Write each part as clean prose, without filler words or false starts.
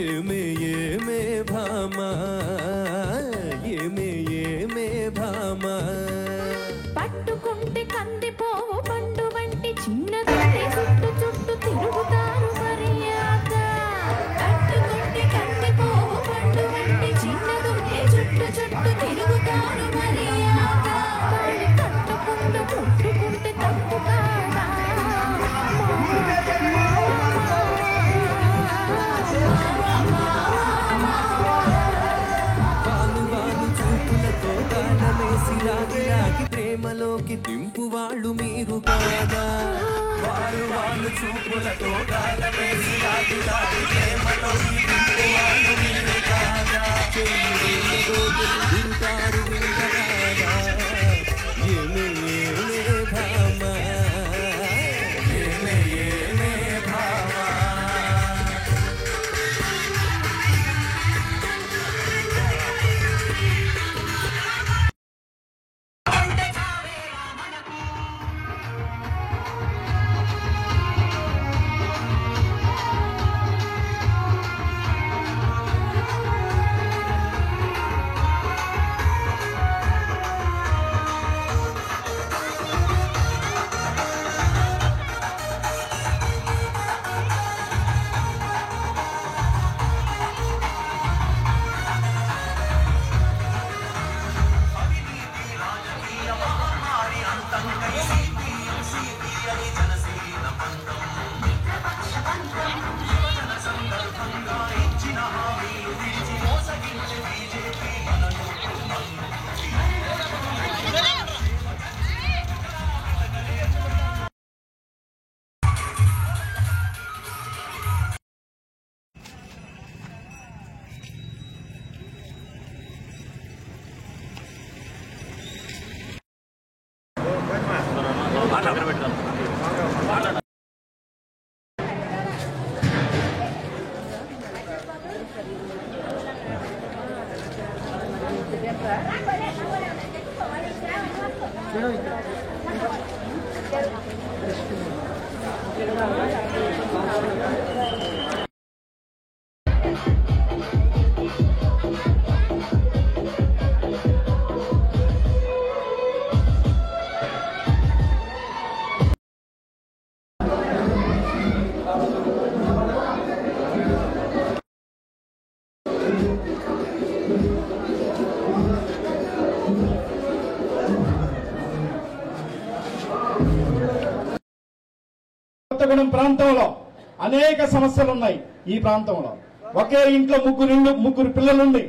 ఏమే ఏమే భామా ఏమే ఏమే భామా పట్టుకుంటే కందిపోవు పండు వంటి చిన్నదంటే చుట్టు చుట్టు తిరుగుతారు మర్యాద పట్టుకుంటే కందిపోవు పండు వంటి చిన్నదంటే చుట్టు చుట్టు తిరుగుతారు మర్యాద కట్టుకుంటూ పుట్టుకుంటే తప్పు కాదా లాగి ప్రేమలోకి దింపు వాళ్ళు మీరు కాదా వారు వాళ్ళు చూపులతో గాలమేసి లాగి ప్రేమలోకి దింపు వాళ్ళు మీరు కాదా వింటారు వింటారా ఏమే ఏమే భామా ఏమే ఏమే భామా కొత్తగూడెం ప్రాంతంలో అనేక సమస్యలు ఉన్నాయి. ఈ ప్రాంతంలో ఒకే ఇంట్లో ముగ్గురు పిల్లలుండి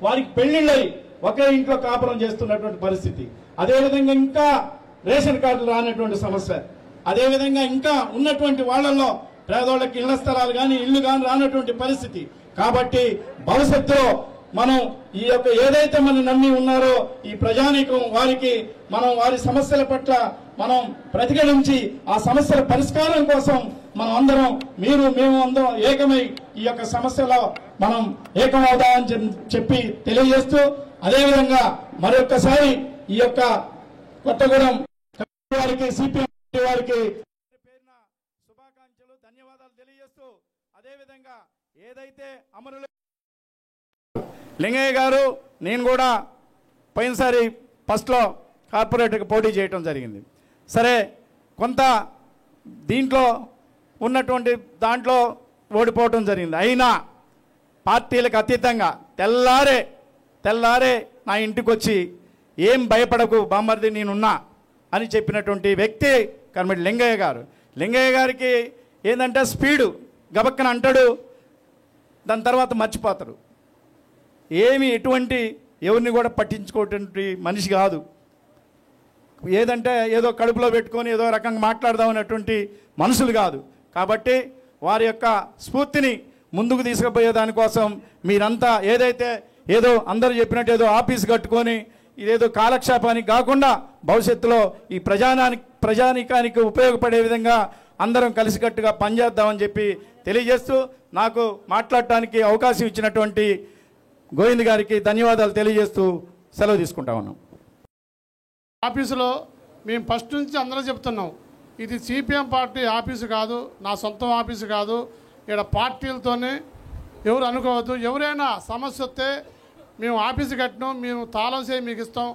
వారికి పెళ్లిళ్ళై ఒకే ఇంట్లో కాపురం చేస్తున్నటువంటి పరిస్థితి. అదేవిధంగా ఇంకా రేషన్ కార్డులు రానటువంటి సమస్య. అదేవిధంగా ఇంకా ఉన్నటువంటి వాళ్లలో పేదోళ్ళకి ఇళ్ల స్థలాలు కానీ ఇళ్లు కానీ రానటువంటి పరిస్థితి. కాబట్టి భవిష్యత్తులో మనం ఈ యొక్క ఏదైతే మనం నమ్మి ఉన్నారో ఈ ప్రజానీకం వారికి మనం వారి సమస్యల పట్ల మనం ప్రతిఘటించి ఆ సమస్యల పరిష్కారం కోసం మనం అందరం మేము అందరం ఏకమై ఈ యొక్క సమస్యలో మనం ఏకమవుదామని చెప్పి తెలియజేస్తూ అదేవిధంగా మరొక్కసారి ఈ యొక్క కొత్తగూడెం వారికి సిపిఎం వారికి పేరున శుభాకాంక్షలు ధన్యవాదాలు తెలియజేస్తూ అదేవిధంగా ఏదైతే అమరులు లింగయ్య గారు నేను కూడా పోయినసారి ఫస్ట్లో కార్పొరేటర్కి పోటీ చేయటం జరిగింది. సరే కొంత దీంట్లో ఉన్నటువంటి దాంట్లో ఓడిపోవటం జరిగింది. అయినా పార్టీలకు అతీతంగా తెల్లారే నా ఇంటికి వచ్చి ఏం భయపడకు బామ్మర్ది నేనున్నా అని చెప్పినటువంటి వ్యక్తి కర్మటి లింగయ్య గారు. లింగయ్య గారికి ఏంటంటే స్పీడు గబక్కన అంటాడు, దాని తర్వాత మర్చిపోతారు. ఏమి ఎటువంటి ఎవరిని కూడా పట్టించుకోవటువంటి మనిషి కాదు. ఏదంటే ఏదో కడుపులో పెట్టుకొని ఏదో రకంగా మాట్లాడదామనేటువంటి మనుషులు కాదు. కాబట్టి వారి యొక్క స్ఫూర్తిని ముందుకు తీసుకుపోయే దానికోసం మీరంతా ఏదైతే ఏదో అందరూ చెప్పినట్టు ఏదో ఆఫీస్ కట్టుకొని ఇదేదో కాలక్షేపానికి కాకుండా భవిష్యత్తులో ఈ ప్రజానీకానికి ఉపయోగపడే విధంగా అందరం కలిసికట్టుగా పనిచేద్దామని చెప్పి తెలియజేస్తూ నాకు మాట్లాడటానికి అవకాశం ఇచ్చినటువంటి గోవింద్ గారికి ధన్యవాదాలు తెలియజేస్తూ సెలవు తీసుకుంటా ఉన్నాం. ఆఫీసులో మేము ఫస్ట్ నుంచి అందరూ చెప్తున్నాం, ఇది సిపిఎం పార్టీ ఆఫీసు కాదు, నా సొంతం ఆఫీసు కాదు. ఇక్కడ పార్టీలతోనే ఎవరు అనుకోవద్దు. ఎవరైనా సమస్య వస్తే మేము ఆఫీసు కట్టినాం, మేము తాళం చేయి మీకు ఇస్తాం,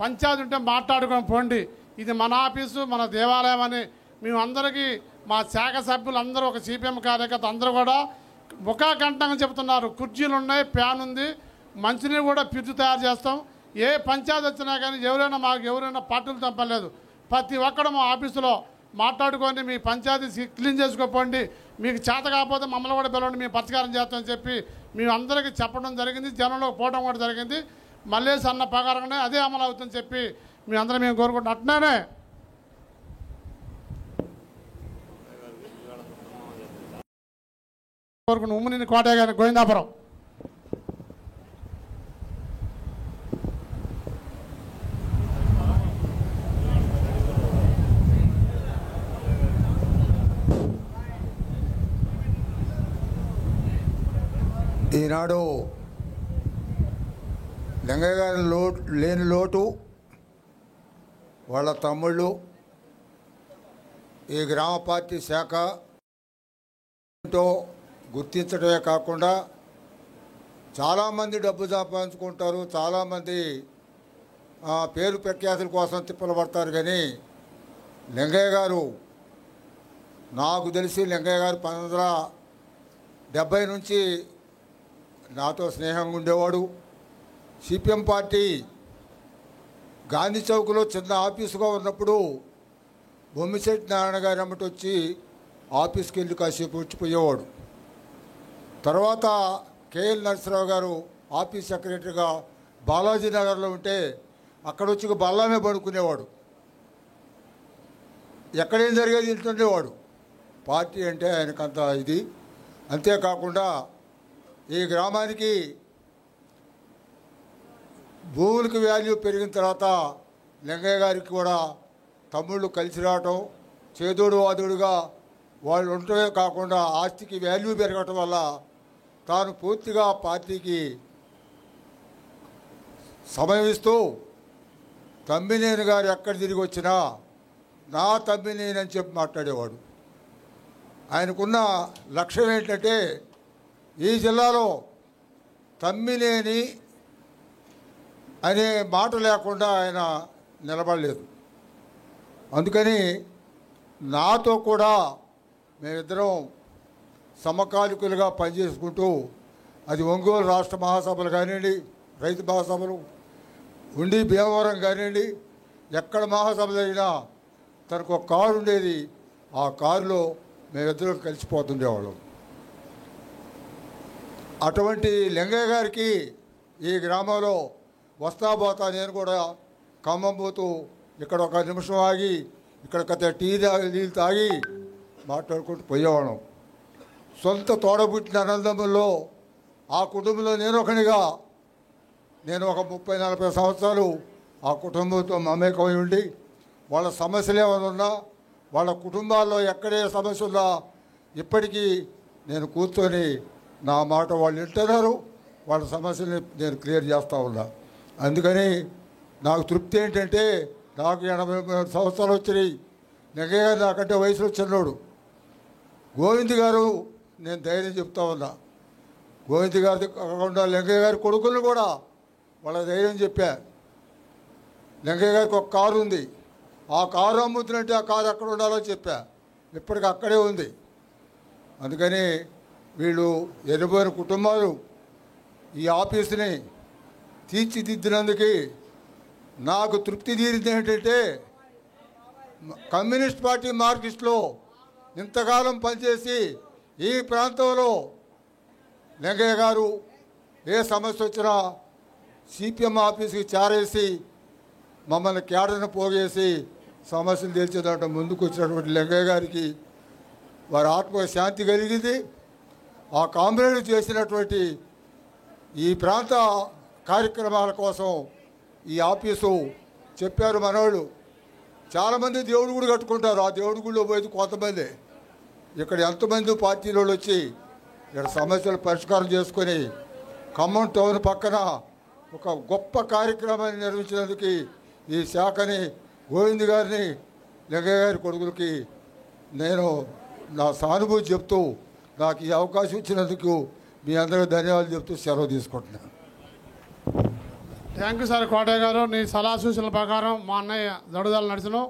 పంచాయతీ ఉంటే మాట్లాడుకొని పోండి, ఇది మన ఆఫీసు మన దేవాలయం అని మేము అందరికీ మా శాఖ సభ్యులు అందరూ ఒక సిపిఎం కార్యకర్త అందరూ కూడా ముఖాకంఠంగా చెప్తున్నారు. కుర్చీలు ఉన్నాయి, ఫ్యాన్ ఉంది, మంచినీరు కూడా ఫ్రిడ్జ్ తయారు చేస్తాం. ఏ పంచాయతీ వచ్చినా కానీ ఎవరైనా పార్టీలు తప్పలేదు. ప్రతి ఒక్కడు మా ఆఫీసులో మాట్లాడుకొని మీ పంచాయతీ క్లీన్ చేసుకోపోండి, మీకు చేత కాకపోతే మమ్మల్ని కూడా పిలవండి, మేము పరిష్కారం చేస్తామని చెప్పి మేము అందరికీ చెప్పడం జరిగింది. జనంలో పోవడం కూడా జరిగింది. మల్లేసి అన్న ప్రకారంగానే అదే అమలు అవుతుందని చెప్పి మీ అందరం మేము కోరుకుంటాం. అట్లనే కోరుకుంటాం. ఉమ్మని కోటయ్య గారి గోవిందాపురం ఈనాడు లింగయ్య గారి లేని లోటు వాళ్ళ తమ్ముళ్ళు ఈ గ్రామ పార్టీ శాఖ గుర్తించడమే కాకుండా చాలామంది డబ్బు సంపాదించుకుంటారు, చాలామంది పేరు ప్రఖ్యాతుల కోసం తిప్పలు పడతారు. కానీ లింగయ్య గారు, నాకు తెలిసి లింగయ్య గారు 1970 నుంచి నాతో స్నేహంగా ఉండేవాడు. సిపిఎం పార్టీ గాంధీ చౌక్లో చిన్న ఆఫీసుగా ఉన్నప్పుడు బొమ్మిశెట్టి నారాయణ గారు అమ్మటి వచ్చి ఆఫీస్కి వెళ్ళి కాసేపు వచ్చిపోయేవాడు. తర్వాత కేఎల్ నరసరావు గారు ఆఫీస్ సెక్రటరీగా బాలాజీ నగర్లో ఉంటే అక్కడ వచ్చి బల్లామే పడుకునేవాడు. ఎక్కడేం జరిగేది ఇంటుండేవాడు. పార్టీ అంటే ఆయనకంత ఇది. అంతేకాకుండా ఈ గ్రామానికి భూములకు వాల్యూ పెరిగిన తర్వాత లింగయ్య గారికి కూడా తమ్ముళ్ళు కలిసి రావటం, చేదోడు వాదుడుగా వాళ్ళు ఉండటమే కాకుండా ఆస్తికి వాల్యూ పెరగటం వల్ల తాను పూర్తిగా పార్టీకి సమయం ఇస్తూ తమ్మినేని గారు ఎక్కడ తిరిగి వచ్చినా నా తమ్మినేని అని చెప్పి మాట్లాడేవాడు. ఆయనకున్న లక్ష్యం ఏంటంటే ఈ జిల్లాలో తమ్మినేని అనే మాట లేకుండా ఆయన నిలబడలేదు. అందుకని నాతో కూడా మేమిద్దరం సమకాలికులుగా పనిచేసుకుంటూ అది ఒంగోలు రాష్ట్ర మహాసభలు కానివ్వండి, రైతు మహాసభలు ఉండి భీమవరం కానివ్వండి, ఎక్కడ మహాసభ జరిగినా తనకు ఒక కారు ఉండేది. ఆ కారులో మేమిద్దరం కలిసిపోతుండేవాళ్ళం. అటువంటి లింగయ్య గారికి ఈ గ్రామంలో వస్తాబోతా నేను కూడా ఖమ్మం పోతూ ఇక్కడ ఒక నిమిషం ఆగి ఇక్కడ కథ టీ నీళ్ళు తాగి మాట్లాడుకుంటూ పోయేవాళ్ళం. సొంత తోడబుట్టిన అనందముల్లో ఆ కుటుంబంలో నేను ఒకనిగా నేను ఒక 30-40 సంవత్సరాలు ఆ కుటుంబంతో మమేకమై ఉండి వాళ్ళ సమస్యలు ఏమైనా ఉన్నా, వాళ్ళ కుటుంబాల్లో ఎక్కడే సమస్య ఉన్నా ఇప్పటికీ నేను కూర్చొని నా మాట వాళ్ళు వింటున్నారు, వాళ్ళ సమస్యని నేను క్లియర్ చేస్తూ ఉన్నా. అందుకని నాకు తృప్తి ఏంటంటే నాకు 83 సంవత్సరాలు వచ్చినాయి. లింగయ్య గారు నాకంటే వయసులో చిన్నోడు. గోవింద్ గారు నేను ధైర్యం చెప్తా ఉన్నా. గోవింద్ గారి కాకుండా లింగయ్య గారి కొడుకులను కూడా వాళ్ళ ధైర్యం చెప్పా. లింగయ్య గారికి ఒక కారు ఉంది, ఆ కారు అమ్ముతున్నట్టే ఆ కారు ఎక్కడ ఉండాలో చెప్పా. ఇప్పటికి అక్కడే ఉంది. అందుకని వీళ్ళు ఎనిపోయిన కుటుంబాలు ఈ ఆఫీసుని తీర్చిదిద్దినందుకు నాకు తృప్తి తీరింది. ఏంటంటే కమ్యూనిస్ట్ పార్టీ మార్క్సిస్టులో ఇంతకాలం పనిచేసి ఈ ప్రాంతంలో లింగయ్య గారు ఏ సమస్య వచ్చినా సిపిఎం ఆఫీస్కి చేరేసి మమ్మల్ని కేడను పోగేసి సమస్యలు తెలిసేదాంట్లో ముందుకు వచ్చినటువంటి లింగయ్య గారికి వారి ఆత్మ శాంతి కలిగింది. ఆ కామ్రేడ్ చేసినటువంటి ఈ ప్రాంత కార్యక్రమాల కోసం ఈ ఆఫీసు చెప్పారు మనోళ్ళు. చాలామంది దేవుడి గుడి కట్టుకుంటారు. ఆ దేవుడి గుడిలో పోయి కొంతమంది ఇక్కడ ఎంతమంది పార్టీలో వచ్చి ఇక్కడ సమస్యలు పరిష్కారం చేసుకొని ఖమ్మం టౌన్ పక్కన ఒక గొప్ప కార్యక్రమాన్ని నిర్వహించినందుకు ఈ శాఖని గోవింద్ గారిని లింగయ్య గారి కొడుకులకి నేను నా సానుభూతి చెప్తూ నాకు ఈ అవకాశం ఇచ్చినందుకు మీ అందరికీ ధన్యవాదాలు చెప్తూ సెలవు తీసుకుంటున్నాను. థ్యాంక్ యూ సార్ కోటయ్య గారు. నీ సలహా సూచనల ప్రకారం మా అన్నయ్య దడుదల నడిచను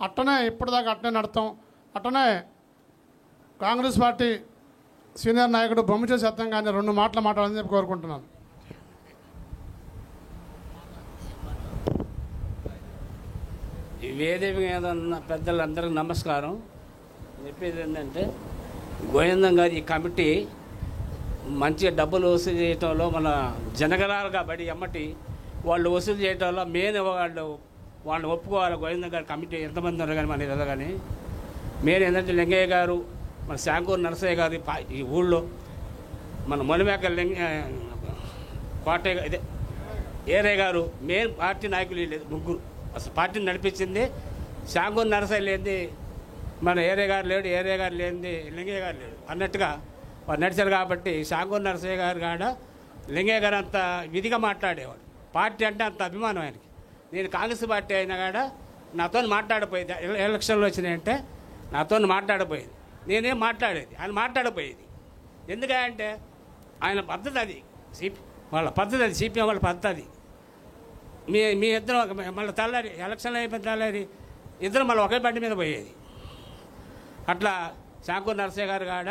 అట్టనే ఇప్పటిదాకా అట్టనే నడతాం. అట్టనే కాంగ్రెస్ పార్టీ సీనియర్ నాయకుడు బొమ్మచే సత్యం గారిని 2 మాటలు మాట్లాడాలని చెప్పి కోరుకుంటున్నాను. ఈ వేదిక మీద ఉన్న పెద్దలందరికీ నమస్కారం. చెప్పేది ఏంటంటే గోవిందం గారి ఈ కమిటీ మంచిగా డబ్బులు వసూలు చేయటంలో మన జనగణాలుగా బడి ఎమ్మటి వాళ్ళు వసూలు చేయటంలో మెయిన్ వాళ్ళు ఒప్పుకోవాలి. గోవిందం గారి కమిటీ ఎంతమంది ఉన్నారు కానీ మన ఇళ్ళలో కానీ మెయిన్ ఏంటంటే లింగయ్య గారు, మన శాంకూరు నరసయ్య గారి ఈ ఊళ్ళో మన మొలిమేక కోటయ్య ఇదే ఏరయ్య గారు మెయిన్ పార్టీ నాయకులు లేదు, ముగ్గురు. అసలు పార్టీని నడిపించింది శాంకూరు నరసయ్య లేనిది మన ఏరయ్య గారు లేడు, ఏరయ్య గారు లేనిది లింగయ్య గారు లేడు అన్నట్టుగా వారు నడిచారు. కాబట్టి శాంకూరు నరసయ్య గారు కాడ లింగయ్య గారు అంత విధిగా మాట్లాడేవాడు. పార్టీ అంటే అంత అభిమానం ఆయనకి. నేను కాంగ్రెస్ పార్టీ అయినా కాడ నాతో మాట్లాడపోయేది. ఎలక్షన్లు వచ్చినాయంటే నాతో మాట్లాడపోయేది, నేనేం మాట్లాడేది, ఆయన మాట్లాడపోయేది. ఎందుకంటే ఆయన పద్ధతి అది, వాళ్ళ పద్ధతి అది, సిపిఎం వాళ్ళ పద్ధతి. మీ ఇద్దరు మళ్ళీ తెల్లారి ఎలక్షన్లు అయిపోయిన తెల్లారి ఇద్దరు మళ్ళీ ఒకే బండి మీద పోయేది. అట్లా శాంకూరు నరసయ్య గారు కాడ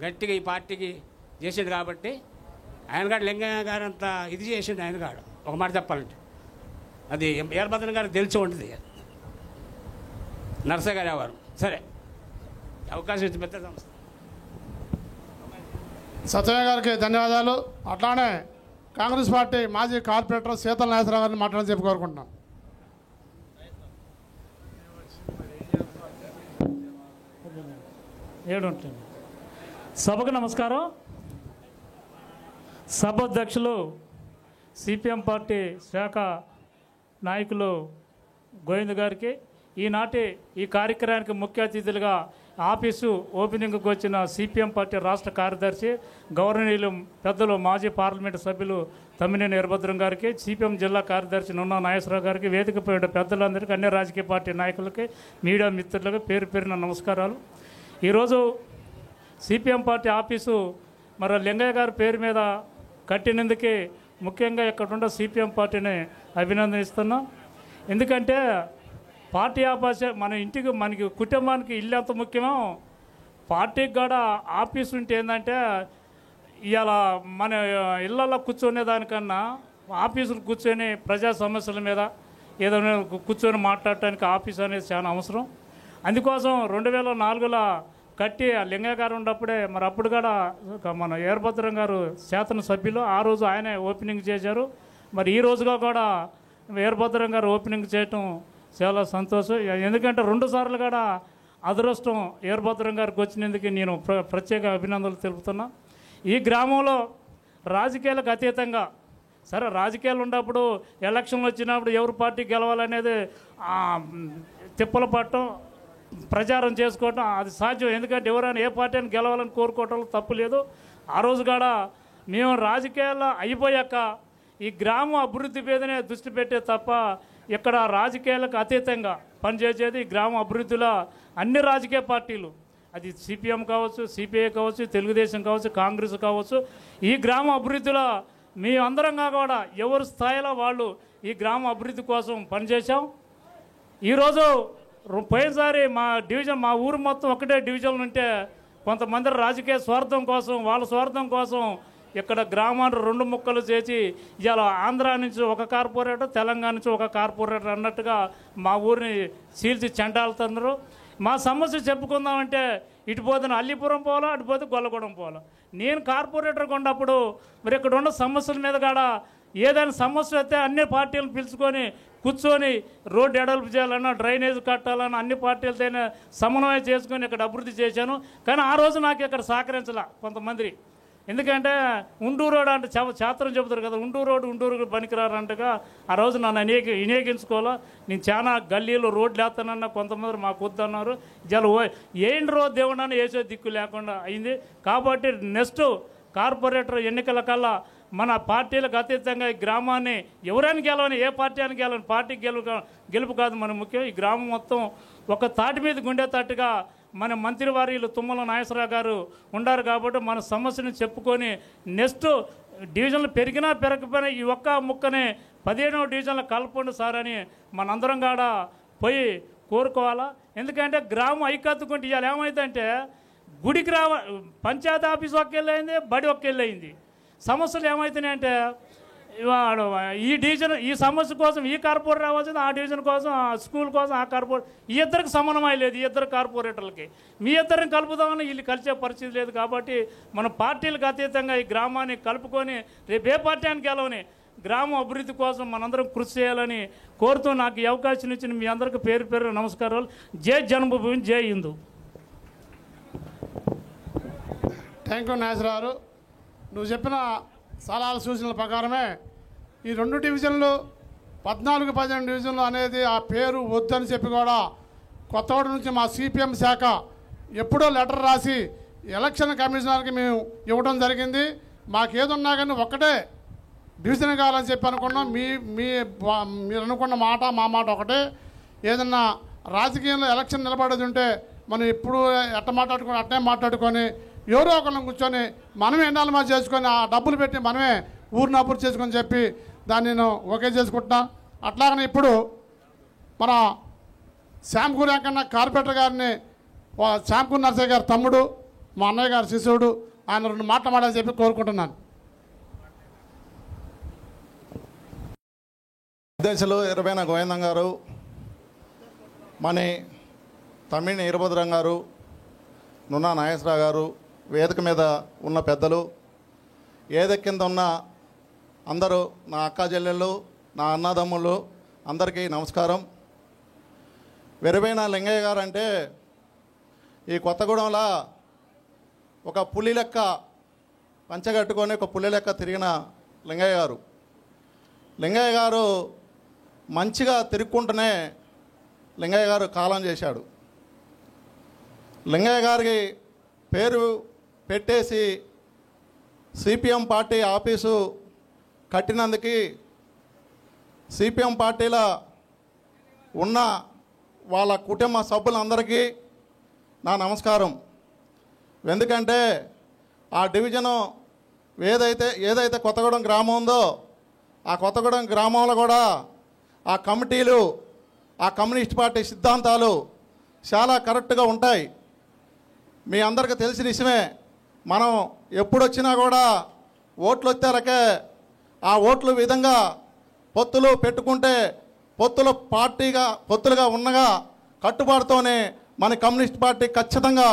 గట్టిగా ఈ పార్టీకి చేసాడు. కాబట్టి ఆయన కాడ లింగయ్య గారు అంత ఇది చేసిండు. ఆయన కాడ ఒక మాట చెప్పాలంటే అది వీరభద్రం గారికి తెలిసి ఉంటుంది నరసయ్య గారు ఎవరు. సరే, అవకాశం ఇచ్చి పెద్ద సంస్థ సత్యయ్య గారికి ధన్యవాదాలు. అట్లానే కాంగ్రెస్ పార్టీ మాజీ కార్పొరేటర్ శీతల నాగేశ్వరరావు గారిని మాట్లాడాలని చెప్పి కోరుకుంటున్నాం. సభకు నమస్కారం. సభాధ్యక్షులు సిపిఎం పార్టీ శాఖ నాయకులు గోవింద్ గారికి, ఈనాటి ఈ కార్యక్రమానికి ముఖ్య అతిథులుగా ఆఫీసు ఓపెనింగ్కి వచ్చిన సిపిఎం పార్టీ రాష్ట్ర కార్యదర్శి గౌరవనీయులు పెద్దలు మాజీ పార్లమెంటు సభ్యులు తమ్మినేని వీరభద్రం గారికి, సిపిఎం జిల్లా కార్యదర్శి నున్నా నాగేశ్వరరావు గారికి, వేదికపై పెద్దలందరికీ, అన్ని రాజకీయ పార్టీ నాయకులకి, మీడియా మిత్రులకు పేరు పేరున నమస్కారాలు. ఈరోజు సిపిఎం పార్టీ ఆఫీసు మరి లింగయ్య గారి పేరు మీద కట్టినందుకే ముఖ్యంగా ఇక్కడున్న సిపిఎం పార్టీని అభినందిస్తున్నాం. ఎందుకంటే పార్టీ ఆఫీస్ మన ఇంటికి, మనకి కుటుంబానికి ఇల్లు ఎంత ముఖ్యమో పార్టీకి కూడా ఆఫీస్ ఉంటే ఏంటంటే ఇవాళ మన ఇళ్ళల్లో కూర్చొనే దానికన్నా ఆఫీసులు కూర్చొని ప్రజా సమస్యల మీద ఏదైనా కూర్చొని మాట్లాడటానికి ఆఫీస్ అనేది చాలా అవసరం. అందుకోసం 2004లో కట్టి లింగయ్య గారు ఉన్నప్పుడే మరి అప్పుడు కూడా మన వీరభద్రం గారు శాసనసభ్యులు, ఆ రోజు ఆయనే ఓపెనింగ్ చేశారు. మరి ఈ రోజుగా కూడా వీరభద్రం గారు ఓపెనింగ్ చేయటం చాలా సంతోషం. ఎందుకంటే 2 సార్లు కూడా అదృష్టం వీరభద్రం గారికి వచ్చినందుకు నేను ప్రత్యేక అభినందనలు తెలుపుతున్నా. ఈ గ్రామంలో రాజకీయాలకు అతీతంగా, సరే రాజకీయాలు ఉన్నప్పుడు ఎలక్షన్లు వచ్చినప్పుడు ఎవరు పార్టీ గెలవాలనేది తిప్పలు పట్టడం, ప్రచారం చేసుకోవటం అది సాధ్యం. ఎందుకంటే ఎవరైనా ఏ పార్టీని గెలవాలని కోరుకోవటంలో తప్పు లేదు. ఆ రోజు కూడా మేము రాజకీయాల్లో అయిపోయాక ఈ గ్రామం అభివృద్ధి మీదనే దృష్టి పెట్టే తప్ప ఇక్కడ రాజకీయాలకు అతీతంగా పనిచేసేది ఈ గ్రామ అభివృద్ధిలో అన్ని రాజకీయ పార్టీలు, అది సిపిఎం కావచ్చు, సిపిఐ కావచ్చు, తెలుగుదేశం కావచ్చు, కాంగ్రెస్ కావచ్చు, ఈ గ్రామ అభివృద్ధిలో మేమందరంగా కూడా ఎవరి స్థాయిలో వాళ్ళు ఈ గ్రామ అభివృద్ధి కోసం పనిచేసాం. ఈరోజు పోయినసారి మా ఊరు మొత్తం ఒకటే డివిజన్లు ఉంటే కొంతమంది రాజకీయ స్వార్థం కోసం, వాళ్ళ స్వార్థం కోసం ఇక్కడ గ్రామాన్ని 2 ముక్కలు చేసి ఇవాళ ఆంధ్ర నుంచి ఒక కార్పొరేటర్, తెలంగాణ నుంచి ఒక కార్పొరేటర్ అన్నట్టుగా మా ఊరిని చీల్చి చెండాలుతున్నారు. మా సమస్య చెప్పుకుందామంటే ఇటు పోతే అల్లిపురం పోవాలా, అటు పోతే గొల్లగూడెం పోవాలా. నేను కార్పొరేటర్గా ఉన్నప్పుడు మరి ఇక్కడ ఉన్న సమస్యల మీద కూడా ఏదైనా సమస్య వస్తే అన్ని పార్టీలను పిలుచుకొని కూర్చొని రోడ్డు ఎడల్పు చేయాలన్నా, డ్రైనేజ్ కట్టాలన్నా అన్ని పార్టీలతోనే సమన్వయం చేసుకొని ఇక్కడ అభివృద్ధి చేశాను. కానీ ఆ రోజు నాకు ఇక్కడ సహకరించాల కొంతమంది. ఎందుకంటే ఉండూరు రోడ్ అంటే శాస్త్రం చెబుతారు కదా, ఉండూరు పనికిరారంటగా ఆ రోజు నన్ను వినియోగించుకోవాలా. నేను చాలా గల్లీలో రోడ్లు వేస్తానన్నా కొంతమంది మాకు వద్దన్నారు. జల ఏంటి రోజు దేవుడన్నా వేసే దిక్కు లేకుండా అయింది. కాబట్టి నెక్స్ట్ కార్పొరేటర్ ఎన్నికల కల్లా మన పార్టీలకు అతీతంగా ఈ గ్రామాన్ని ఎవరైనా గెలవని, ఏ పార్టీ అని గెలవని, పార్టీకి గెలుపు కాదు మన ముఖ్యం. ఈ గ్రామం మొత్తం ఒక తాటి మీద గుండె తట్టుగా మన మంత్రివర్యులు తుమ్మల నాగేశ్వరరావు గారు ఉండారు కాబట్టి మన సమస్యను చెప్పుకొని నెక్స్ట్ డివిజన్లు పెరిగినా పెరగకపోయినా ఈ ఒక్క ముక్కనే 15వ డివిజన్లో కలపండి సార్ అని మనందరం కాడ పోయి కోరుకోవాలా. ఎందుకంటే గ్రామం ఐకత్తుకుంటే ఇవాళ ఏమైందంటే గుడికి పంచాయతీ ఆఫీస్ ఒక్కెళ్ళయింది, బడి ఒక్కెళ్ళయింది. సమస్యలు ఏమవుతున్నాయంటే ఈ డివిజన్ ఈ సమస్య కోసం ఈ కార్పొరేటర్ రావాల్సింది, ఆ డివిజన్ కోసం ఆ స్కూల్ కోసం ఆ కార్పొరేట్ ఈ ఇద్దరికి సమన్వయం లేదు. ఈ ఇద్దరు కార్పొరేటర్లకి మీ ఇద్దరిని కలుపుదామని వీళ్ళు కలిసే పరిస్థితి లేదు. కాబట్టి మన పార్టీలకు అతీతంగా ఈ గ్రామాన్ని కలుపుకొని రేపు ఏ పార్టీ అని గెలవని గ్రామం అభివృద్ధి కోసం మనందరం కృషి చేయాలని కోరుతూ నాకు ఈ అవకాశం ఇచ్చిన మీ అందరికీ పేరు పేరు నమస్కారాలు. జై జన్మభూమి, జై హిందూ. Thank you Nageswararao. నువ్వు చెప్పిన సలహాల సూచనల ప్రకారమే ఈ 2 డివిజన్లు 14-15 డివిజన్లు అనేది ఆ పేరు వద్దని చెప్పి కూడా కొత్తవాడ నుంచి మా సిపిఎం శాఖ ఎప్పుడో లెటర్ రాసి ఎలక్షన్ కమిషనర్కి మేము ఇవ్వడం జరిగింది. మాకేదున్నా కానీ ఒక్కటే డివిజన్ కావాలని చెప్పి అనుకున్నాం. మీరు అనుకున్న మాట మా మాట ఒకటే. ఏదన్నా రాజకీయంలో ఎలక్షన్ నిలబడేది ఉంటే మనం ఎప్పుడు అట్నే మాట్లాడుకొని ఎవరో ఒకళ్ళని కూర్చొని మనమే ఎన్నాళ్ళ చేసుకొని ఆ డబ్బులు పెట్టి మనమే ఊరిని అభివృద్ధి చేసుకొని చెప్పి దాన్ని నేను ఓకే చేసుకుంటున్నా. అట్లాగనే ఇప్పుడు మన శ్యామ్కూర్ వెంకన్న కార్పొరేటర్ గారిని శ్యామ్కూర్ నర్సయ్య గారి తమ్ముడు, మా అన్నయ్య గారి శిశువుడు, ఆయన 2 మాట్లాడాలని చెప్పి కోరుకుంటున్నాను. అధ్యక్షులు ఇరవైన గోవిందం గారు, మణి తమ్మిణి ఈరభద్రం గారు, నున్నా నాగేశ్వరరావు గారు, వేదిక మీద ఉన్న పెద్దలు, వేదిక కింద ఉన్న అందరూ నా అక్క చెల్లెళ్ళు, నా అన్నదమ్ముళ్ళు అందరికీ నమస్కారం. వెరువైన లింగయ్య గారు అంటే ఈ కొత్తగూడెంలో ఒక పులి లెక్క పంచగట్టుకొని ఒక పులి లెక్క తిరిగిన లింగయ్య గారు. లింగయ్య గారు మంచిగా తిరుక్కుంటూనే లింగయ్య గారు కాలం చేశాడు. లింగయ్య గారికి పేరు పెట్టేసి సిపిఎం పార్టీ ఆఫీసు కట్టినందుకు సిపిఎం పార్టీలో ఉన్న వాళ్ళ కుటుంబ సభ్యులందరికీ నా నమస్కారం. ఎందుకంటే ఆ డివిజను ఏదైతే కొత్తగూడెం గ్రామం ఉందో ఆ కొత్తగూడెం గ్రామంలో కూడా ఆ కమిటీలు, ఆ కమ్యూనిస్ట్ పార్టీ సిద్ధాంతాలు చాలా కరెక్ట్గా ఉంటాయి. మీ అందరికీ తెలిసిన విషయమే. మనం ఎప్పుడొచ్చినా కూడా ఓట్లు వచ్చేలకే ఆ ఓట్లు విధంగా పొత్తులు పెట్టుకుంటే పొత్తులుగా ఉన్నగా కట్టుబాటుతోనే మన కమ్యూనిస్ట్ పార్టీ ఖచ్చితంగా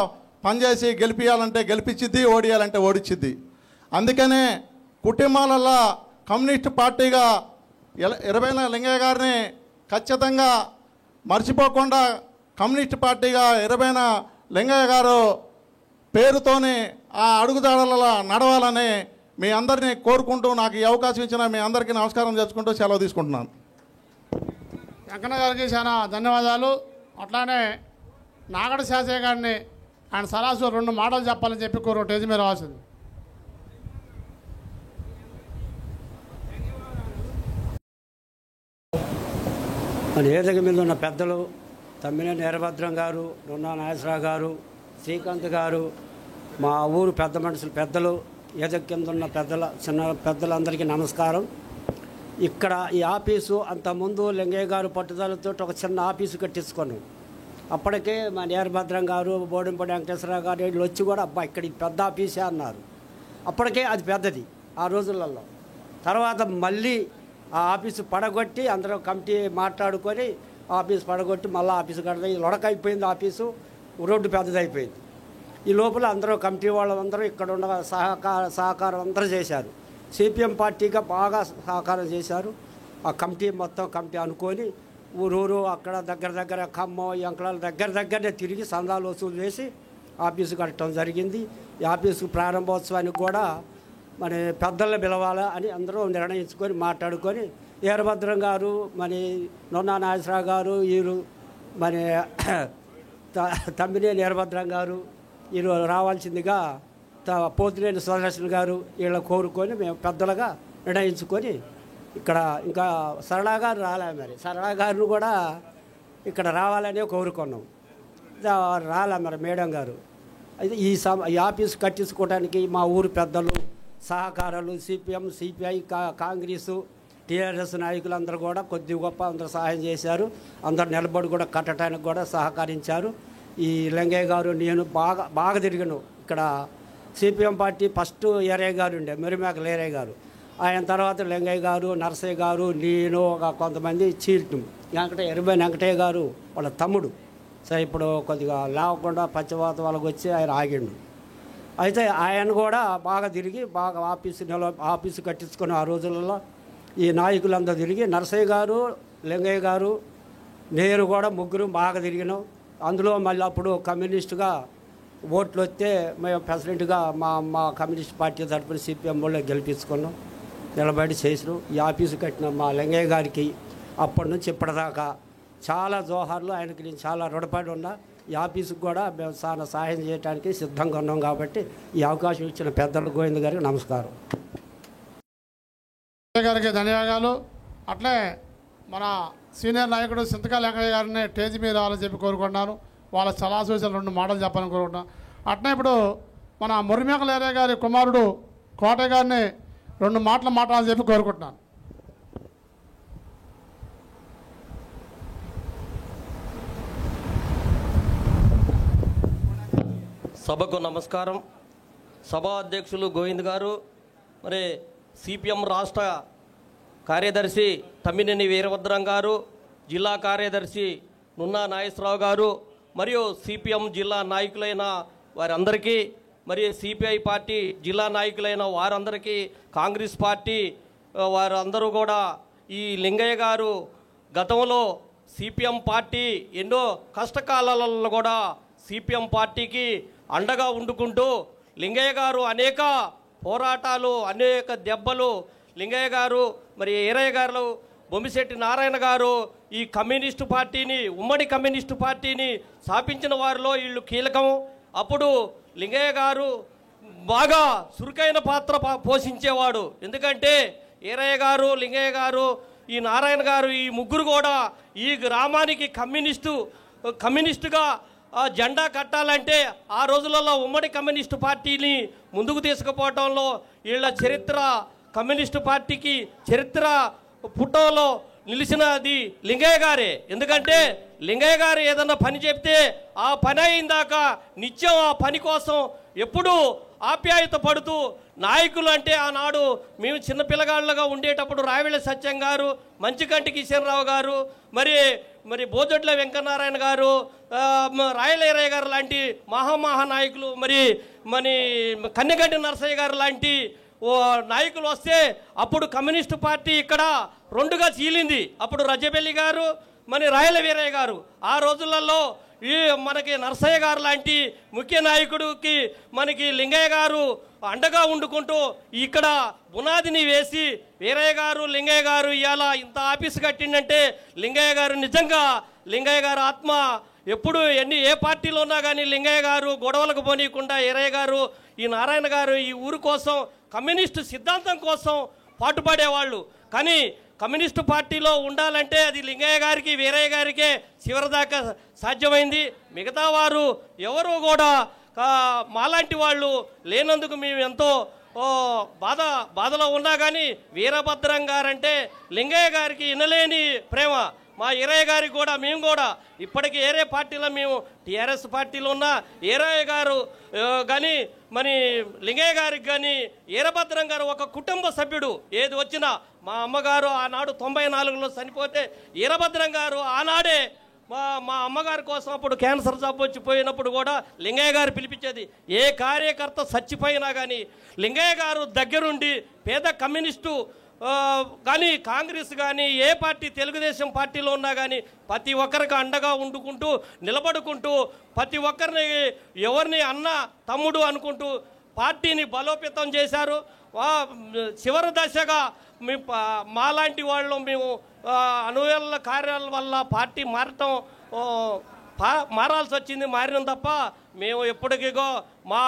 పనిచేసి గెలిపించాలంటే గెలిపించిద్ది, ఓడియాలంటే ఓడిచ్చిద్ది. అందుకనే కుటుంబాలల్లో కమ్యూనిస్ట్ పార్టీగా ఇరవైన లింగయ్య గారిని ఖచ్చితంగా మర్చిపోకుండా కమ్యూనిస్ట్ పార్టీగా ఇరవైన లింగయ్య గారు పేరుతోనే ఆ అడుగుదాడలలో నడవాలని మీ అందరినీ కోరుకుంటూ నాకు ఈ అవకాశం ఇచ్చిన మీ అందరికీ నమస్కారం చేసుకుంటూ సెలవు తీసుకుంటున్నాను. వెంకన్న గారికి చాలా ధన్యవాదాలు. అట్లానే నాగడ శాస్త్రి గారిని ఆయన సరాసు 2 మాటలు చెప్పాలని చెప్పి టేజ్ మీద రావాల్సింది. మన వేదిక మీద ఉన్న పెద్దలు తమ్మినేని వీరభద్రం గారు, నున్నా నాగేశ్వరరావు గారు, శ్రీకాంత్ గారు, మా ఊరు పెద్ద మనుషులు పెద్దలు, వేదిక కింద ఉన్న చిన్న పెద్దలందరికీ నమస్కారం. ఇక్కడ ఈ ఆఫీసు అంతకుముందు లింగయ్య గారు పట్టుదలతో ఒక చిన్న ఆఫీసు కట్టించుకున్నాం. అప్పటికే మా వీరభద్రం గారు, బోడింపడి వెంకటేశ్వరరావు గారు వీళ్ళు వచ్చి కూడా ఇక్కడ పెద్ద ఆఫీసే అన్నారు. అప్పటికే అది పెద్దది ఆ రోజులలో. తర్వాత మళ్ళీ ఆ ఆఫీసు పడగొట్టి అందరూ కమిటీ మాట్లాడుకొని ఆఫీసు పడగొట్టి మళ్ళీ ఆఫీసు కడతాయి. లొడకైపోయింది ఆఫీసు, రోడ్డు పెద్దదైపోయింది. ఈ లోపల అందరూ కమిటీ వాళ్ళందరూ ఇక్కడ ఉన్న సహకారం అందరూ చేశారు. సిపిఎం పార్టీగా బాగా సహకారం చేశారు. ఆ కమిటీ కమిటీ అనుకొని ఊరూరు అక్కడ దగ్గర ఖమ్మం అంకళాల దగ్గరనే తిరిగి సందాలు వసూలు చేసి ఆఫీసు కట్టడం జరిగింది. ఈ ఆఫీసు ప్రారంభోత్సవానికి కూడా మన పెద్దల్ని పిలవాలా అని అందరూ నిర్ణయించుకొని మాట్లాడుకొని వీరభద్రం గారు, మరి నున్నా నాగేశ్వరరావు గారు, వీరు మరి తమ్మినేని వీరభద్రం గారు వీరు రావాల్సిందిగా పోతినేని సుదర్శన్ గారు వీళ్ళ కోరుకొని మేము పెద్దలుగా నిర్ణయించుకొని ఇక్కడ ఇంకా సరళా గారు రాలే. మరి సరళా గారిని కూడా ఇక్కడ రావాలని కోరుకున్నాం. రాలే మరి మేడం గారు. అయితే ఈ ఆఫీస్ కట్టించుకోవడానికి మా ఊరు పెద్దలు, సహకారాలు, సిపిఎం, సిపిఐ, కాంగ్రెసు, టీఆర్ఎస్ నాయకులందరూ కూడా కొద్ది గొప్ప అందరూ సహాయం చేశారు. అందరు నిలబడి కూడా కట్టడానికి కూడా సహకరించారు. ఈ లింగయ్య గారు నేను బాగా తిరిగాను. ఇక్కడ సిపిఎం పార్టీ ఫస్ట్ ఏరయ్య గారు ఉండే, మెరిమేకల ఏరయ్య గారు. ఆయన తర్వాత లింగయ్య గారు, నరసయ్య గారు, నేను కొంతమంది చీల్టం వెంకటయ్య గారు వాళ్ళ తమ్ముడు. సరే ఇప్పుడు కొద్దిగా లేవకుండా పచ్చవాత వాళ్ళకి వచ్చి ఆయన ఆగిండు. అయితే ఆయన కూడా బాగా తిరిగి బాగా ఆఫీసు కట్టించుకుని ఆ రోజులలో ఈ నాయకులందరూ తిరిగి నరసయ్య గారు, లింగయ్య గారు, నేను కూడా ముగ్గురు బాగా తిరిగినాం. అందులో మళ్ళీ అప్పుడు కమ్యూనిస్టుగా ఓట్లు వస్తే మేము ప్రెసిడెంట్గా మా కమ్యూనిస్ట్ పార్టీ తరఫున సిపిఎం వాళ్ళు గెలిపించుకున్నాం, నిలబడి చేసినాం. ఈ ఆఫీసు కట్టిన మా లింగయ్య గారికి అప్పటి నుంచి ఇప్పటిదాకా చాలా జోహార్లు. ఆయనకి నేను చాలా రుణపడి ఉన్నా. ఈ ఆఫీసుకు కూడా మేము చాలా సహాయం చేయడానికి సిద్ధంగా ఉన్నాం. కాబట్టి ఈ అవకాశం ఇచ్చిన పెద్దలు గోవింద్ గారికి నమస్కారం. గారికి ధన్యవాదాలు. అట్లే మన సీనియర్ నాయకుడు సింతకా లింగయ్య గారిని స్టేజ్ మీద రావాలని చెప్పి కోరుకుంటున్నాను. వాళ్ళ సలహా సూచనలు 2 మాటలు చెప్పాలని కోరుకుంటున్నాను. అట్లే ఇప్పుడు మన మురిమేకల ఏరయ్య గారి కుమారుడు కోటయ్య గారిని 2 మాటలు మాట్లాడాలని చెప్పి కోరుకుంటున్నాను. సభకు నమస్కారం. సభా అధ్యక్షులు గోవింద్ గారు, మరి సిపిఎం రాష్ట్ర కార్యదర్శి తమ్మినేని వీరభద్రం గారు, జిల్లా కార్యదర్శి నున్నా నాగేశ్వరరావు గారు, మరియు సిపిఎం జిల్లా నాయకులైన వారందరికీ, మరి సిపిఐ పార్టీ జిల్లా నాయకులైన వారందరికీ, కాంగ్రెస్ పార్టీ వారందరూ కూడా ఈ లింగయ్య గారు గతంలో సిపిఎం పార్టీ ఎన్నో కష్టకాలాలలో కూడా సిపిఎం పార్టీకి అండగా ఉండుకుంటూ లింగయ్య గారు అనేక పోరాటాలు, అనేక దెబ్బలు లింగయ్య గారు, మరి ఏరయ్య గారు, బొమ్మిశెట్టి నారాయణ గారు ఈ కమ్యూనిస్టు పార్టీని, ఉమ్మడి కమ్యూనిస్టు పార్టీని స్థాపించిన వారిలో వీళ్ళు కీలకం. అప్పుడు లింగయ్య గారు బాగా చురుకైన పాత్ర పోషించేవాడు. ఎందుకంటే ఏరయ్య గారు, లింగయ్య గారు, ఈ నారాయణ గారు, ఈ ముగ్గురు కూడా ఈ గ్రామానికి కమ్యూనిస్టుగా జెండా కట్టాలంటే ఆ రోజులలో ఉమ్మడి కమ్యూనిస్టు పార్టీని ముందుకు తీసుకుపోవడంలో వీళ్ళ చరిత్ర, కమ్యూనిస్టు పార్టీకి చరిత్ర పుటంలో నిలిచినది లింగయ్య గారే. ఎందుకంటే లింగయ్య గారు ఏదన్నా పని చెప్తే ఆ పని అయిందాక నిత్యం ఆ పని కోసం ఎప్పుడూ ఆప్యాయత పడుతూ, నాయకులు అంటే ఆనాడు మేము చిన్నపిల్లగాళ్ళగా ఉండేటప్పుడు రావిళ్ళ సత్యం గారు, మంచికంటి కిషన్ రావు గారు, మరి బోజొడ్ల వెంకటనారాయణ గారు, రాయలేరయ్య గారు లాంటి మహానాయకులు, మరి కన్నెగంటి నరసయ్య గారు లాంటి నాయకులు వస్తే అప్పుడు కమ్యూనిస్టు పార్టీ ఇక్కడ 2గా చీలింది. అప్పుడు రజబెల్లి గారు, రాయల వీరయ్య గారు. ఆ రోజులలో మనకి నరసయ్య గారు లాంటి ముఖ్య నాయకుడికి మనకి లింగయ్య గారు అండగా ఉండుకుంటూ ఇక్కడ పునాదిని వేసి వీరయ్య గారు, లింగయ్య గారు ఇవాళ ఇంత ఆఫీసు కట్టిందంటే లింగయ్య గారు నిజంగా లింగయ్య గారు ఆత్మ ఎప్పుడు ఏ పార్టీలో ఉన్నా కానీ లింగయ్య గారు గొడవలకు పోనీయకుండా వీరయ్య గారు, ఈ నారాయణ గారు ఈ ఊరు కోసం, కమ్యూనిస్టు సిద్ధాంతం కోసం పాటుపడేవాళ్ళు. కానీ కమ్యూనిస్టు పార్టీలో ఉండాలంటే అది లింగయ్య గారికి, వీరయ్య గారికే చివరిదాకా సాధ్యమైంది. మిగతా వారు ఎవరు కూడా మాలాంటి వాళ్ళు లేనందుకు మేము ఎంతో బాధలో ఉన్నా కానీ వీరభద్రం గారంటే లింగయ్య గారికి వినలేని ప్రేమ. మా వీరయ్య గారికి కూడా మేము కూడా ఇప్పటికీ ఏరే పార్టీలో మేము టీఆర్ఎస్ పార్టీలో ఉన్న వీరయ్య గారు కానీ లింగయ్య గారికి కానీ వీరభద్రం గారు ఒక కుటుంబ సభ్యుడు. ఏది వచ్చినా మా అమ్మగారు ఆనాడు 94లో చనిపోతే వీరభద్రం గారు ఆనాడే మా అమ్మగారి కోసం అప్పుడు క్యాన్సర్ జబ్బు వచ్చిపోయినప్పుడు కూడా లింగయ్య గారు పిలిపించేది. ఏ కార్యకర్త చచ్చిపోయినా కానీ లింగయ్య గారు దగ్గరుండి పేద కమ్యూనిస్టు కానీ కాంగ్రెస్ కానీ ఏ పార్టీ, తెలుగుదేశం పార్టీలో ఉన్నా కానీ ప్రతి ఒక్కరికి అండగా ఉండుకుంటూ నిలబడుకుంటూ ప్రతి ఒక్కరిని ఎవరిని అన్న తమ్ముడు అనుకుంటూ పార్టీని బలోపేతం చేశారు. చివరి దశగా మాలాంటి వాళ్ళు మేము అనువేళ కార్యాల వల్ల పార్టీ మారాల్సి వచ్చింది. మారిన తప్ప మేము ఎప్పటికీగో మా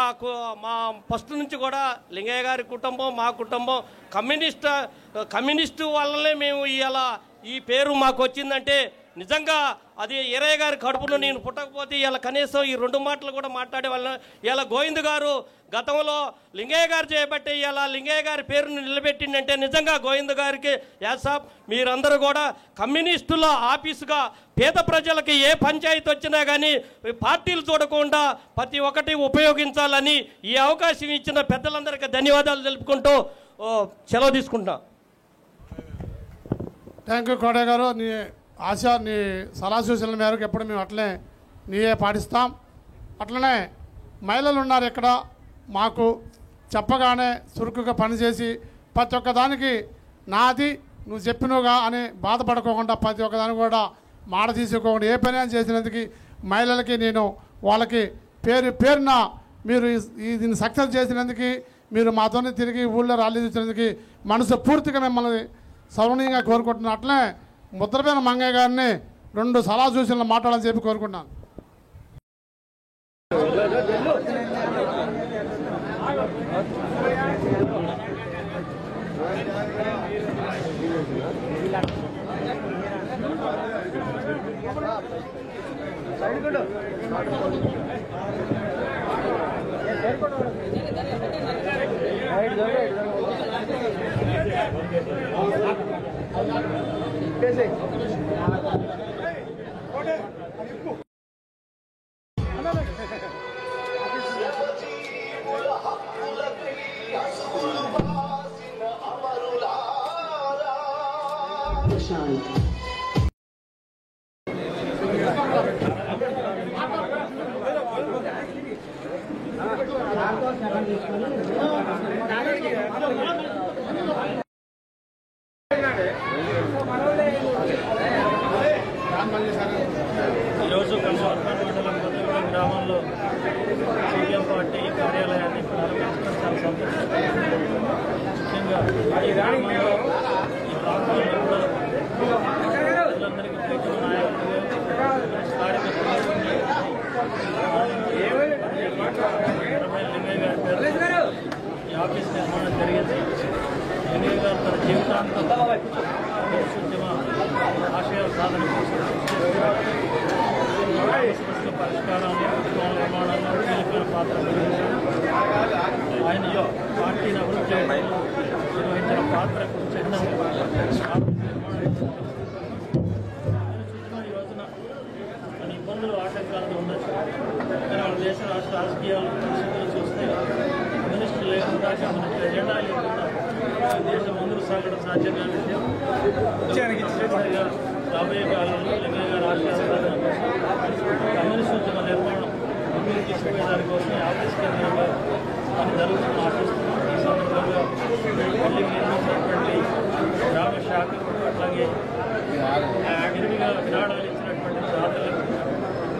ఫస్ట్ నుంచి కూడా లింగయ్య గారి కుటుంబం, మా కుటుంబం కమ్యూనిస్టు వల్లనే మేము ఈ పేరు మాకు వచ్చిందంటే నిజంగా అది ఈరయ్య గారి కడుపులో నేను పుట్టకపోతే ఇలా కనీసం ఈ 2 మాటలు కూడా మాట్లాడే వాళ్ళ ఇలా గోవింద్ గారు గతంలో లింగయ్య గారు చేయబట్టి ఇలా లింగయ్య గారి పేరును నిలబెట్టిందంటే నిజంగా గోవింద్ గారికి యాసాబ్ మీరందరూ కూడా కమ్యూనిస్టుల ఆఫీసుగా పేద ప్రజలకి ఏ పంచాయతీ వచ్చినా కానీ పార్టీలు చూడకుండా ప్రతి ఒక్కటి ఉపయోగించాలని ఈ అవకాశం ఇచ్చిన పెద్దలందరికీ ధన్యవాదాలు తెలుపుకుంటూ సెలవు తీసుకుంటున్నా. థ్యాంక్ యూ కోటయ్య గారు. నీ ఆశ నీ సలహా సూచనల మేరకు ఎప్పుడు మేము అట్లనే నీయే పాటిస్తాం. అట్లనే మహిళలు ఉన్నారు ఇక్కడ మాకు చెప్పగానే చురుకుగా పనిచేసి ప్రతి ఒక్కదానికి నాది నువ్వు చెప్పినవుగా అని బాధపడుకోకుండా ప్రతి ఒక్కదానికి కూడా మాట తీసుకోకుండా ఏ పని అని చేసినందుకు మహిళలకి నేను వాళ్ళకి పేరున మీరు దీన్ని సక్సెస్ చేసినందుకు మీరు మాతోనే తిరిగి ఊళ్ళో ర్యాలీ చేసినందుకు మనసు పూర్తిగా మిమ్మల్ని సౌనీయంగా కోరుకుంటున్నాను. అట్లనే ముద్రపైన మంగయ్య గారిని 2 సలహా సూచనలు మాట్లాడాలని చెప్పి కోరుకుంటున్నాను. ఈరోజు కల్వర్పేట మండలం కొత్తగూడెం గ్రామంలో సిపిఎం పార్టీ కార్యాలయాన్ని ప్రారంభించడం చాలా సంతోషం. ముఖ్యంగా ఈ గ్రామంలో ఈ ప్రాంతంలో కూడా ప్రజలందరికీ ప్రీతిమ నాయకులు కార్యకర్తలు లింగయ్య గారి పేరు ఈ ఆఫీస్ నిర్మాణం జరిగింది. లింగయ్య గారు తన జీవితాంతం ఉద్యమ ఆశయ సాధన కోసం సమస్యల పరిష్కారాన్ని ఉద్యమ నిర్మాణంలో కీలకమైన పాత్ర వహించారు. ఆయన పార్టీని అభివృద్ధి చేయడంలో నిర్వహించిన పాత్రకు చిహ్నంగా ఈ రోజున మన ఇబ్బందులు ఆటంకాలు ఉండొచ్చు, కానీ మన దేశ రాష్ట్ర రాజకీయాలు పరిస్థితులు చూస్తే కమ్యూనిస్టులు లేకుండా కమ్యూనిస్ట్ ఎజెండా లేకుండా దేశం ముందుకు సాగడం సాధ్యం కాని విషయం. రాబోయే కాలంలో లింగయ్య గారి ఆశయాల కమ్యూనిస్ట్ ఉద్యమ నిర్మాణం ముందుకు తీసుకుపోయేదాని కోసం ఆఫీస్ కేంద్రంగా పని జరుగుతున్న ఆశిస్తున్నాం. ఈ సందర్భంగా బిల్డింగ్ నిర్మించినటువంటి గ్రామ శాఖకు అట్లాగే విరివిగా విరాళాలు ఇచ్చినటువంటి దాతలకు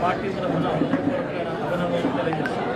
పార్టీ తరఫున హృదయపూర్వకమైన అభినందనలు తెలియజేస్తున్నాం.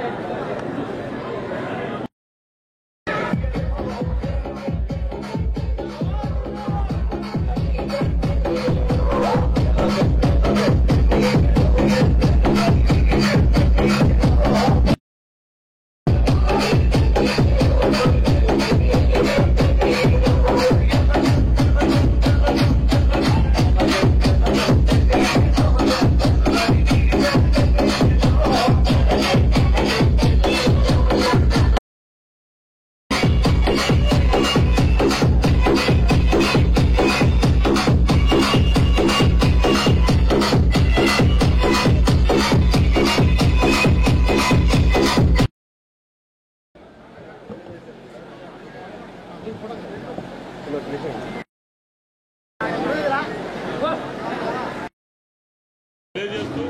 తెలియజేస్తూ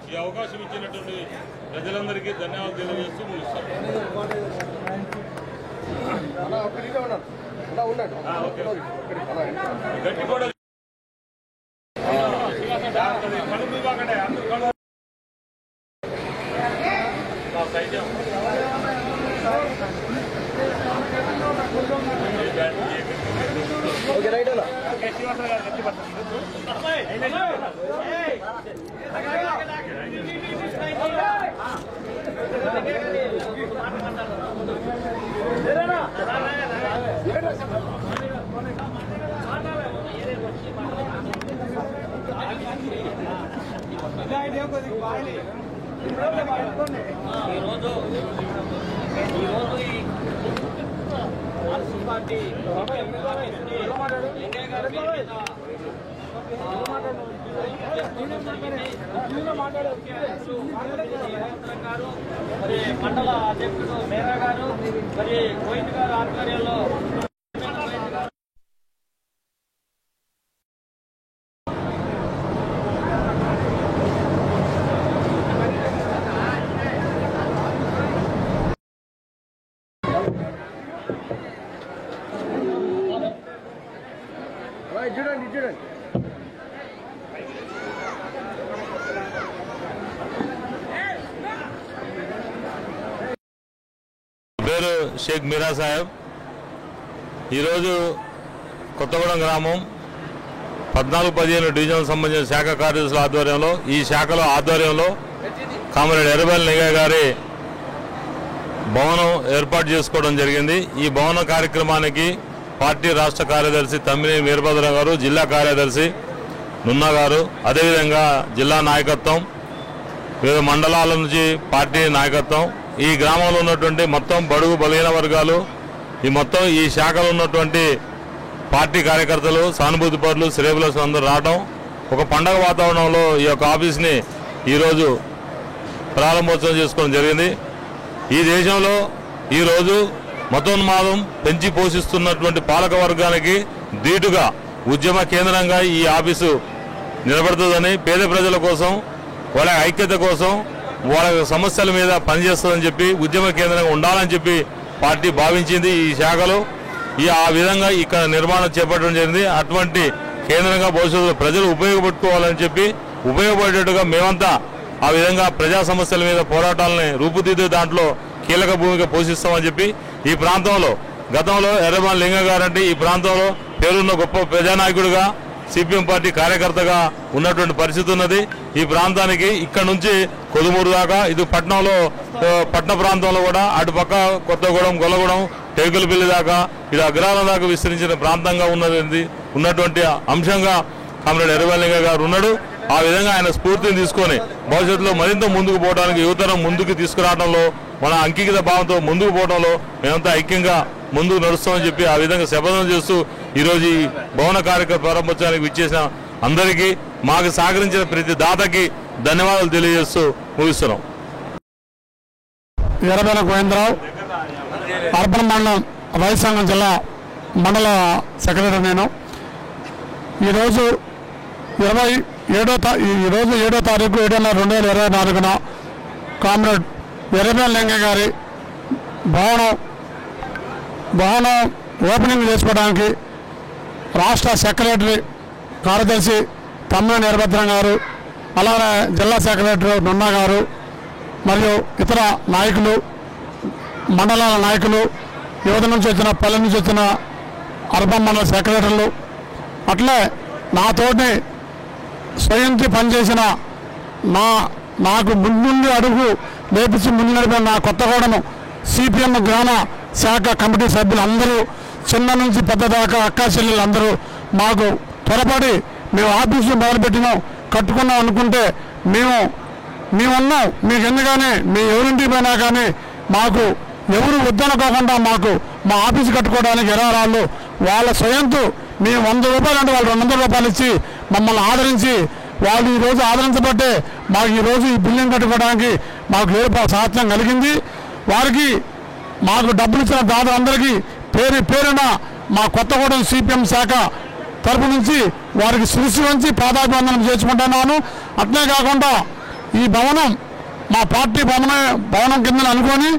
ఈ అవకాశం ఇచ్చినటువంటి ప్రజలందరికీ ధన్యవాదాలు తెలియజేస్తూ ముగిస్తాం. గట్టి కూడా Thank you. మండల అధ్యక్షుడు మేరా గారు మరి గోవింద్ గారు ఆధ్వర్యంలో పేరు షేక్ మీరా సాహెబ్. ఈరోజు కొత్తగూడెం గ్రామం 14-15 డివిజన్ సంబంధించిన శాఖ కార్యదర్శుల ఆధ్వర్యంలో ఈ శాఖల ఆధ్వర్యంలో కామ్రేడ్ ఎర్రబెల్లి లింగయ్య గారి భవనం ఏర్పాటు చేసుకోవడం జరిగింది. ఈ భవన కార్యక్రమానికి పార్టీ రాష్ట్ర కార్యదర్శి తమ్మినేని వీరభద్రం గారు, జిల్లా కార్యదర్శి నున్నా గారు, అదేవిధంగా జిల్లా నాయకత్వం, వివిధ మండలాల నుంచి పార్టీ నాయకత్వం, ఈ గ్రామంలో ఉన్నటువంటి మొత్తం బడుగు బలహీన వర్గాలు, ఈ మొత్తం ఈ శాఖలో ఉన్నటువంటి పార్టీ కార్యకర్తలు, సానుభూతి పరులు, శ్రేయభిలాషులు అందరూ రావడం, ఒక పండగ వాతావరణంలో ఈ యొక్క ఆఫీస్ని ఈరోజు ప్రారంభోత్సవం చేసుకోవడం జరిగింది. ఈ దేశంలో ఈరోజు మతోన్మాదం పెంచి పోషిస్తున్నటువంటి పాలక వర్గానికి ధీటుగా ఉద్యమ కేంద్రంగా ఈ ఆఫీసు నిలబడుతుందని, పేద ప్రజల కోసం, వాళ్ళ ఐక్యత కోసం, వాళ్ళ సమస్యల మీద పనిచేస్తుందని చెప్పి ఉద్యమ కేంద్రంగా ఉండాలని చెప్పి పార్టీ భావించింది. ఈ శాఖలో ఆ విధంగా ఇక్కడ నిర్మాణం చేపట్టడం జరిగింది. అటువంటి కేంద్రంగా భవిష్యత్తులో ప్రజలు ఉపయోగపెట్టుకోవాలని చెప్పి ఉపయోగపడేట్టుగా మేమంతా ఆ విధంగా ప్రజా సమస్యల మీద పోరాటాలని రూపుదిద్దే దాంట్లో కీలక భూమిక పోషిస్తామని చెప్పి ఈ ప్రాంతంలో గతంలో ఎర్రబెల్లి లింగయ్య గారంటే ఈ ప్రాంతంలో పేరున్న గొప్ప ప్రజానాయకుడిగా, సిపిఎం పార్టీ కార్యకర్తగా ఉన్నటువంటి పరిస్థితి ఉన్నది. ఈ ప్రాంతానికి ఇక్కడ నుంచి కొదుమూరు దాకా, ఇది పట్టణంలో పట్టణ ప్రాంతంలో కూడా అటుపక్క కొత్తగూడెం, గొల్లగూడెం, టేకులపల్లి దాకా, ఇది అగ్రాల దాకా విస్తరించిన ప్రాంతంగా ఉన్నటువంటి అంశంగా కామ్రేడ్ ఎర్రబెల్లి లింగయ్య గారు ఉన్నాడు. ఆ విధంగా ఆయన స్ఫూర్తిని తీసుకొని భవిష్యత్తులో మరింత ముందుకు పోవడానికి, యువతరం ముందుకు తీసుకురావడంలో, మన అంకిత భావంతో ముందుకు పోవడంలో మేమంతా ఐక్యంగా ముందుకు నడుస్తామని చెప్పి ఆ విధంగా శపథం చేస్తూ ఈరోజు ఈ భవన కార్యక్రమ ప్రారంభోత్సవానికి విచ్చేసిన అందరికీ, మాకు సహకరించిన ప్రతి దాతకి ధన్యవాదాలు తెలియజేస్తూ ముగిస్తున్నాం. ఎర్రబెల్లి గోవిందరావు, అర్బన్ మండలం రైతు సంఘం జిల్లా మండల సెక్రటరీ. నేను ఈరోజు 7వ తారీఖు 7 నెల 2024 కామ్రేడ్ ఎర్రబెల్లి లింగయ్య గారి భవనం ఓపెనింగ్ చేసుకోవడానికి రాష్ట్ర సెక్రటరీ కార్యదర్శి తమ్మినేని వీరభద్రం గారు, అలాగే జిల్లా సెక్రటరీ నున్నా గారు, మరియు ఇతర నాయకులు, మండలాల నాయకులు, యువత నుంచి వచ్చిన, పల్లె నుంచి వచ్చిన అర్బన్ మండల సెక్రటరీలు, అట్లే నాతోటి స్వయంకి పనిచేసిన నాకు ముందు అడుగు లేపించి ముందు నడిపిన నా కొత్తగూడెం సిపిఎం గ్రామ శాఖ కమిటీ సభ్యులు అందరూ, చిన్న నుంచి పెద్ద దాకా అక్కా చెల్లెలు అందరూ మాకు త్వరపడి మేము ఆఫీసు మొదలుపెట్టినాం, కట్టుకున్నాం అనుకుంటే మేమున్నాం, మీకు ఎందుకని మీ ఎవరింటికి పోయినా కానీ మాకు ఎవరు వద్దనుకోకుండా మాకు మా ఆఫీసు కట్టుకోవడానికి ఎరారాళ్ళు వాళ్ళ స్వయంతో మేము 100 రూపాయలు అంటే వాళ్ళు 200 రూపాయలు ఇచ్చి మమ్మల్ని ఆదరించి, వాళ్ళు ఈరోజు ఆదరించబట్టే మాకు ఈరోజు ఈ బిల్డింగ్ కట్టుకోవడానికి మాకు సాధ్యం కలిగింది. వారికి మాకు డబ్బులు ఇచ్చిన దాతలందరికీ పేరున మా కొత్తగూడెం సిపిఎం శాఖ తరపు నుంచి వారికి శిరస్సు వంచి పాదాభివందనం చేసుకుంటున్నాను. అట్లే కాకుండా ఈ భవనం మా పార్టీ భవనం కింద అనుకొని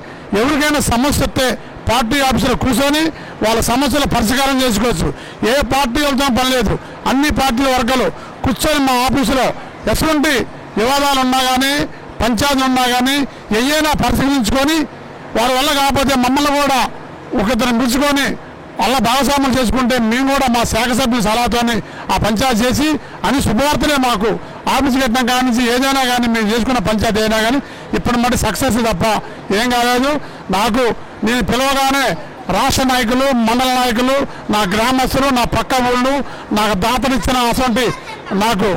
ఎవరికైనా సమస్య వస్తే పార్టీ ఆఫీసులో కూర్చొని వాళ్ళ సమస్యలు పరిష్కారం చేసుకోవచ్చు. ఏ పార్టీ వెళ్తాం పని లేదు, అన్ని పార్టీల వర్గాలు కూర్చొని మా ఆఫీసులో ఎటువంటి వివాదాలు ఉన్నా కానీ, పంచాయతీలు ఉన్నా కానీ ఏమైనా పరిశీలించుకొని వారి వల్ల కాకపోతే మమ్మల్ని కూడా ఒకరిద్దరు పిలుచుకొని వాళ్ళ భాగస్వామ్యం చేసుకుంటే మేము కూడా మా శాఖ సభ్యుల సలహాతోని ఆ పంచాయతీ చేసి అన్ని శుభవార్తలే మాకు ఆఫీసు కట్టిన కాడి నుంచి ఏదైనా కానీ మేము చేసుకున్న పంచాయతీ అయినా కానీ ఇప్పుడు మట్టి సక్సెస్ తప్ప ఏం కాలేదు. నేను పిలవగానే రాష్ట్ర నాయకులు, మండల నాయకులు, నా గ్రామస్తులు, నా పక్క ఊళ్ళు, నాకు దాతనిచ్చిన అటువంటి నాకు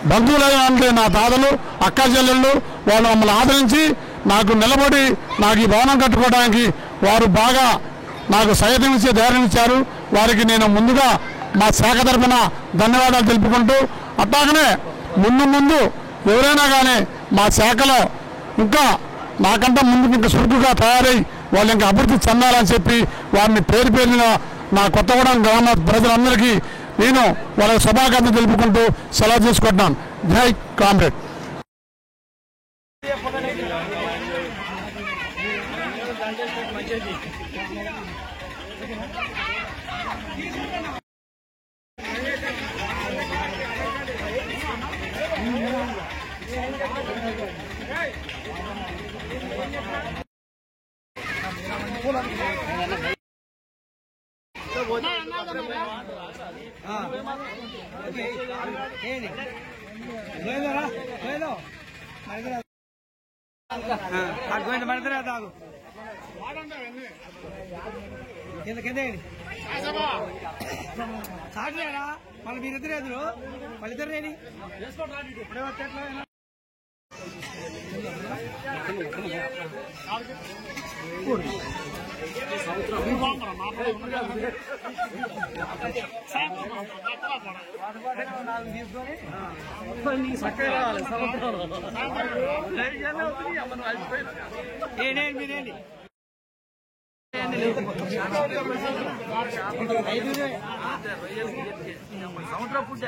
బంధువులైన నా తాతలు అక్క చెల్లెళ్ళు వాళ్ళు మమ్మల్ని ఆదరించి నాకు నిలబడి నాకు ఈ భవనం కట్టుకోవడానికి వారు బాగా నాకు సహాయం ఇచ్చి ధైర్యం ఇచ్చారు. వారికి నేను ముందుగా మా శాఖ తరఫున ధన్యవాదాలు తెలుపుకుంటూ, అట్లాగనే ముందు ఎవరైనా కానీ మా శాఖలో ఇంకా నాకంటే ముందుకు ఇంకా చురుకుగా తయారై వాళ్ళు ఇంకా అభివృద్ధి చెందాలని చెప్పి వారిని పేరున నా కొత్తగూడెం గ్రామ ప్రజలందరికీ నేను వాళ్ళకి శుభాకాంక్షలు తెలుపుకుంటూ సెలవు తీసుకుంటున్నాను. జై కామ్రేడ్. సాగలేరా మళ్ళీ మీరిద్దరు ఎదురు వాళ్ళిద్దరు రేడి మీరేంటి సంవత్సరం ఫుడ్